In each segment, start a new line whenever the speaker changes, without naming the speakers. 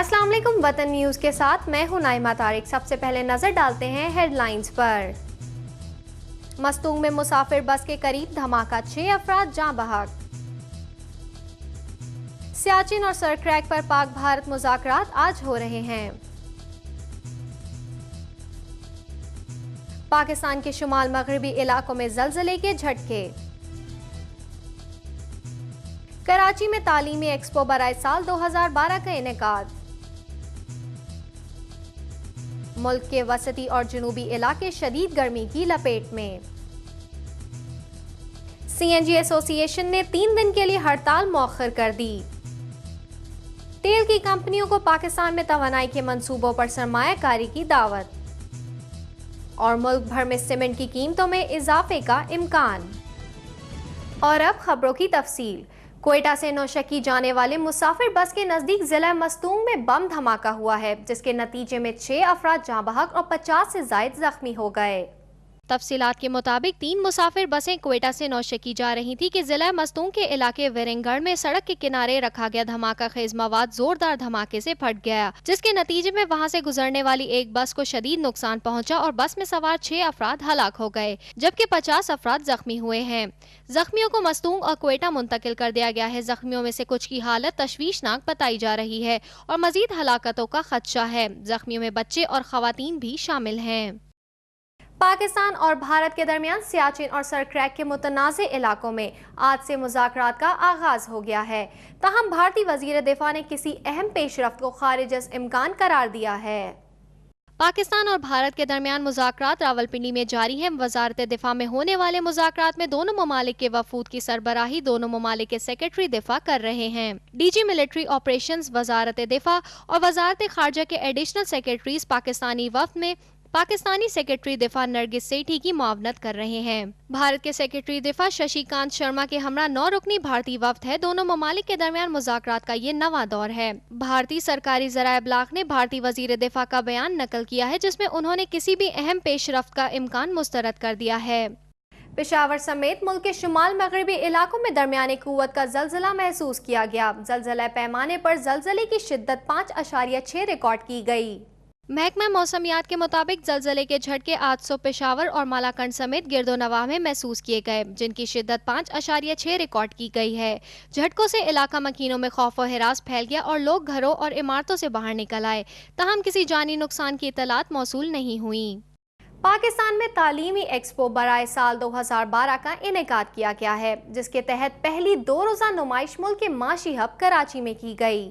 अस्सलाम वालेकुम। वतन न्यूज़ के साथ मैं हूं नाइमा तारिक। सबसे पहले नजर डालते हैं हेडलाइंस पर। मस्तूंग में मुसाफिर बस के करीब धमाका, 6 अफराद जाँ बहक। सियाचिन और सरक्रैक पर पाक भारत मुज़ाकरात आज हो रहे हैं। पाकिस्तान के शुमाल मगरबी इलाकों में ज़लज़ले के झटके। कराची में तालीमी एक्सपो बराए साल 2012 का इनेकाद। मुल्क के वसती और जनूबी इलाके शदीद गर्मी की लपेट में। सीएनजी एसोसिएशन ने 3 दिन के लिए हड़ताल मौखर कर दी। तेल की कंपनियों को पाकिस्तान में तवानाई के मंसूबों पर सरमायाकारी की दावत। और मुल्क भर में सीमेंट की कीमतों में इजाफे का इम्कान। और अब खबरों की तफसील। कोयटा से नौशकी जाने वाले मुसाफिर बस के नजदीक जिला मस्तूंग में बम धमाका हुआ है, जिसके नतीजे में 6 अफराद जाँ बहक और 50 से जायद जख्मी हो गए। तफसीलात के मुताबिक 3 मुसाफिर बसें कोयटा से नौशकी जा रही थी कि जिला मस्तूंग के इलाके विरंगगढ़ में सड़क के किनारे रखा गया धमाका खेज मवाद जोरदार धमाके से फट गया, जिसके नतीजे में वहां से गुजरने वाली एक बस को शदीद नुकसान पहुंचा और बस में सवार 6 अफराद हलाक हो गए, जबकि 50 अफराद जख्मी हुए हैं। जख्मियों को मस्तूंग और कोयटा मुंतकिल कर दिया गया है। जख्मियों में से कुछ की हालत तशवीशनाक बताई जा रही है और मजीद हलाकतों का खदशा है। जख्मियों में बच्चे और खवातीन भी शामिल हैं। पाकिस्तान और भारत के दरमियान सियाचिन और सरक्रैक के मुतनाज़े इलाकों में आज से मुज़ाकरात का आगाज हो गया है। ताहम भारतीय वज़ीर दिफा ने किसी अहम पेशरफ्त को खारिज अज़ इम्कान करार दिया है। पाकिस्तान और भारत के दरमियान मुज़ाकरात रावलपिंडी में जारी हैं। वज़ारत दिफा में होने वाले मुज़ाकरात में दोनों ममालिक के वफूद की सरबराही दोनों ममालिक के सेक्रेटरी दिफा कर रहे हैं। डीजी मिलिट्री ऑपरेशंस, वज़ारत दिफा और वज़ारत खारजा के एडिशनल सेक्रेटरीज पाकिस्तानी वफ्द में पाकिस्तानी सेक्रेटरी दिफा नरगिस सेठी की मुआवनत कर रहे हैं। भारत के सेक्रेटरी दिफा शशिकांत शर्मा के हमरा 9 रुकनी भारतीय वफ्द है। दोनों ममालिक के दरमियान मुज़ाकरात का ये नवा दौर है। भारतीय सरकारी ज़राए इब्लाग ने भारतीय वज़ीर दिफा का बयान नकल किया है, जिसमें उन्होंने किसी भी अहम पेशरफ्त का इम्कान मुस्तरद कर दिया है। पेशावर समेत मुल्क के शुमाल मगरबी इलाकों में दरमियानी कुव्वत का जलजला महसूस किया गया। जलजला पैमाने पर जलजले की शिद्दत 5.6 रिकॉर्ड की गई। महकमा मौसमियात के मुताबिक जलजले के झटके 800 पेशावर और मालाकंड समेत गिरदो नवाह में महसूस किए गए, जिनकी शिद्दत 5.6 रिकॉर्ड की गई है। झटकों से इलाका मकीनों में खौफ व हिरास फैल गया और लोग घरों और इमारतों से बाहर निकल आए। ताहम किसी जानी नुकसान की इतलात मौसूल नहीं हुई। पाकिस्तान में तालीमी एक्सपो बराए साल 2012 का इनेकाद किया गया है, जिसके तहत पहली 2 रोज़ा नुमाइश मुल्क के माशी हब कराची में की गई।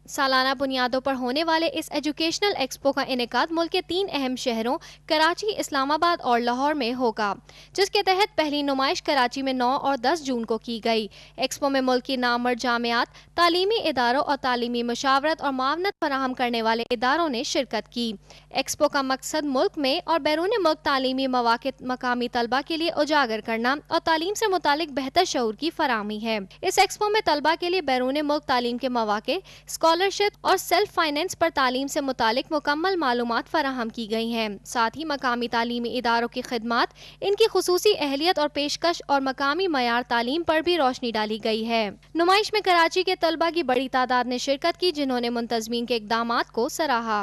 सालाना बुनियादों पर होने वाले इस एजुकेशनल एक्सपो का इनेकाद मुल्क के 3 अहम शहरों कराची, इस्लामाबाद और लाहौर में होगा, जिसके तहत पहली नुमाइश कराची में 9 और 10 जून को की गई। एक्सपो में मुल्क की नामवर जामियात, तालीमी इदारों और तालीमी मुशावरत और मावनत फराहम करने वाले इदारों ने शिरकत की। एक्सपो का मकसद मुल्क में और बैरून मुल्क तालीमी मौक़े मकामी तलबा के लिए उजागर करना और तालीम से मुतालिक बेहतर शऊर की फराहमी है। इस एक्सपो में तलबा के लिए बैरून मुल्क तालीम के मौक़े, स्कॉलरशिप और सेल्फ फाइनेंस पर तालीम से मुतालिक मुकम्मल मालूमात फराहम की गई हैं। साथ ही मकामी तालीमी इदारों की खिदमात, इनकी खुसूसी अहलियत और पेशकश और मकामी मयार तालीम पर भी रोशनी डाली गई है। नुमाइश में कराची के तलबा की बड़ी तादाद ने शिरकत की, जिन्होंने मुंतज़मीन के इक़दामात को सराहा।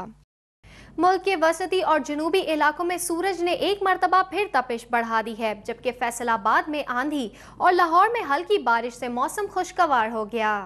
मुल्क के वसती और जनूबी इलाकों में सूरज ने एक मरतबा फिर तपिश बढ़ा दी है, जबकि फैसलाबाद में आंधी और लाहौर में हल्की बारिश से मौसम खुशगवार हो गया।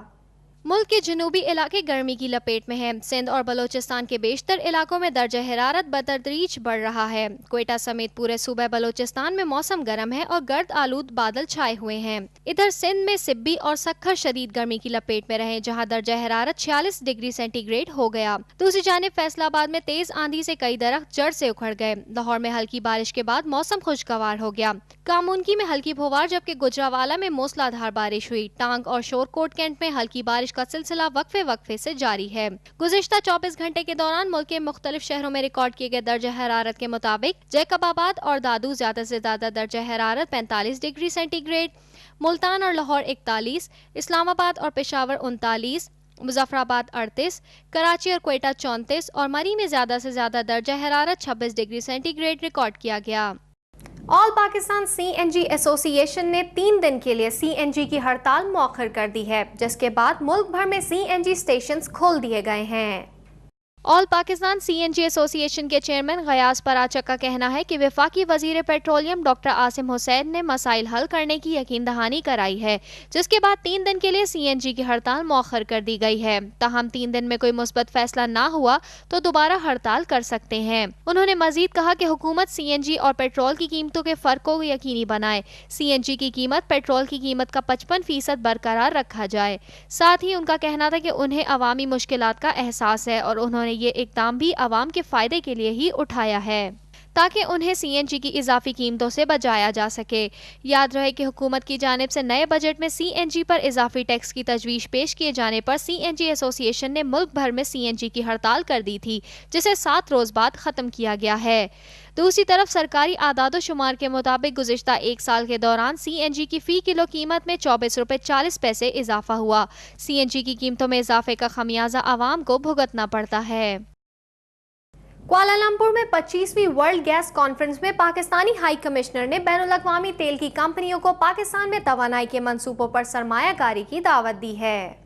मुल्क के जनूबी इलाके गर्मी की लपेट में हैं। सिंध और बलोचिस्तान के बेशतर इलाकों में दर्जा हरारत बतदरीज बढ़ रहा है। कोयटा समेत पूरे सूबे बलोचिस्तान में मौसम गर्म है और गर्द आलूद बादल छाए हुए हैं। इधर सिंध में सिब्बी और सखर शदीद गर्मी की लपेट में रहे, जहां दर्जा हरारत 46 डिग्री सेंटीग्रेड हो गया। दूसरी जानिब फैसलाबाद में तेज आंधी से कई दरख्त जड़ से उखड़ गए। लाहौर में हल्की बारिश के बाद मौसम खुशगवार हो गया। कामुनकी में हल्की फुहार, जबकि गुजरावाला में मूसलाधार बारिश हुई। टांग और शोरकोट कैंट में हल्की बारिश का सिलसिला वक्फे से जारी है। गुज़िश्ता 24 घंटे के दौरान मुल्क के मुख्तलिफ शहरों में रिकॉर्ड किए गए दर्जा हरारत के मुताबिक जैकबाबाद और दादू ज्यादा से ज्यादा दर्जा हरारत 45 डिग्री सेंटीग्रेड, मुल्तान और लाहौर 41, इस्लामाबाद और पेशावर 39, मुजफ्फराबाद 38, कराची और कोयटा 34 और मरी में ज्यादा से ज्यादा दर्जा हरारत 26 डिग्री सेंटीग्रेड रिकॉर्ड किया गया। ऑल पाकिस्तान CNG एसोसिएशन ने 3 दिन के लिए CNG की हड़ताल मौखर कर दी है, जिसके बाद मुल्क भर में CNG स्टेशंस खोल दिए गए हैं। ऑल पाकिस्तान CNG एसोसिएशन के चेयरमैन गयास पराचक का कहना है कि वफाकी वजीर पेट्रोलियम डॉक्टर आसिम हुसैन ने मसाइल हल करने की यकीन दहानी कराई है, जिसके बाद 3 दिन के लिए CNG की हड़ताल मौखर कर दी गई है। ताहम 3 दिन में कोई मुस्बत फैसला ना हुआ तो दोबारा हड़ताल कर सकते हैं। उन्होंने मजीद कहा कि हुकूमत CNG और पेट्रोल की कीमतों के फर्क को यकीनी बनाए। CNG की कीमत पेट्रोल की कीमत का 55% बरकरार रखा जाए। साथ ही उनका कहना था कि उन्हें अवामी मुश्किलात का एहसास है और उन्होंने ये इकदाम भी अवाम के फायदे के लिए ही उठाया है ताकि उन्हें CNG की इजाफी कीमतों से बचाया जा सके। याद रहे कि हुकूमत की जानिब से नए बजट में CNG पर इजाफी टैक्स की तजवीज़ पेश किए जाने पर CNG एसोसिएशन ने मुल्क भर में CNG की हड़ताल कर दी थी, जिसे 7 रोज बाद ख़त्म किया गया है। दूसरी तरफ सरकारी आदाद शुमार के मुताबिक गुज़िश्ता 1 साल के दौरान CNG की फ़ी किलो कीमत में 24 रुपये 40 पैसे इजाफा हुआ। CNG की कीमतों में इजाफे का खमियाजा आवाम को भुगतना पड़ता है। कुआलालंपुर में 25वीं वर्ल्ड गैस कॉन्फ्रेंस में पाकिस्तानी हाई कमिश्नर ने बैनुल-अक़वामी तेल की कंपनियों को पाकिस्तान में तवानाई के मंसूबों पर सरमायाकारी की दावत दी है।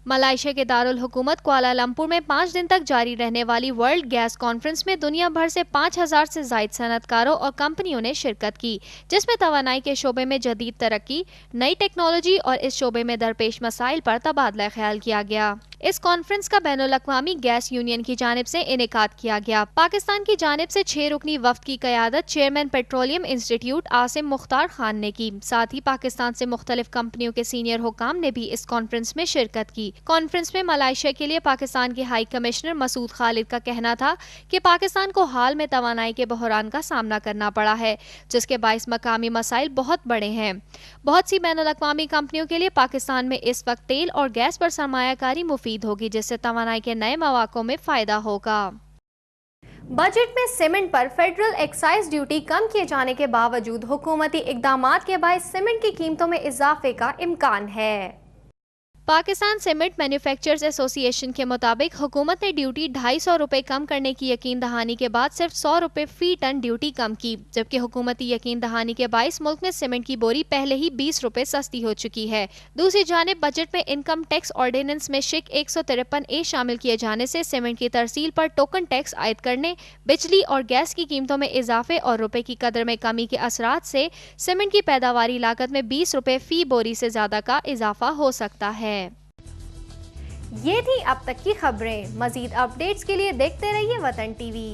मलाइशिया के दारुल हुकूमत कुआलालंपुर में 5 दिन तक जारी रहने वाली वर्ल्ड गैस कॉन्फ्रेंस में दुनिया भर से 5000 से ज़ायद सनअतकारों और कंपनियों ने शिरकत की, जिसमें तवानाई के शोबे में जदीद तरक्की, नई टेक्नोलॉजी और इस शोबे में दरपेश मसाइल पर तबादला ख्याल किया गया। इस कॉन्फ्रेंस का बैनुल-अक़वामी गैस यूनियन की जानिब से इनेकाद किया गया। पाकिस्तान की जानिब से 6 रुकनी वफ्द की क़यादत chairman petroleum institute Asim Mukhtar Khan ने की। साथ ही पाकिस्तान से मुख्तलिफ कंपनियों के सीनियर हुकाम ने भी इस कॉन्फ्रेंस में शिरकत की। कॉन्फ्रेंस में मलाइशिया के लिए पाकिस्तान के हाई कमिश्नर मसूद खालिद का कहना था कि पाकिस्तान को हाल में तवानाई के बहरान का सामना करना पड़ा है, जिसके बाइस मकामी मसाइल बहुत बड़े हैं। बहुत सी बैनुल-अक़वामी कंपनियों के लिए पाकिस्तान में इस वक्त तेल और गैस पर सरमायाकारी मुफीद होगी, जिससे तवानाई के नए मौक़ों में फायदा होगा। बजट में सीमेंट पर फेडरल एक्साइज ड्यूटी कम किए जाने के बावजूद हुकूमती इक़दामात के बायस सीमेंट की कीमतों में इजाफे का इम्कान है। पाकिस्तान सीमेंट मैन्युफैक्चरर्स एसोसिएशन के मुताबिक हुकूमत ने ड्यूटी 250 रुपये कम करने की यकीन दहानी के बाद सिर्फ 100 रुपये फ़ी टन ड्यूटी कम की, जबकि हुकूमती यकीन दहानी के बायस मुल्क में सीमेंट की बोरी पहले ही 20 रुपये सस्ती हो चुकी है। दूसरी जानिब बजट में इनकम टैक्स ऑर्डिनेंस में शिक 153A शामिल किए जाने से सीमेंट की तरसील पर टोकन टैक्स आयद करने, बिजली और गैस की कीमतों में इजाफे और रुपये की कदर में कमी के असरात से सीमेंट की पैदावारी लागत में 20 रुपये फ़ी बोरी से ज़्यादा का इजाफा हो सकता है। ये थी अब तक की खबरें। मजीद अपडेट्स के लिए देखते रहिए वतन टीवी।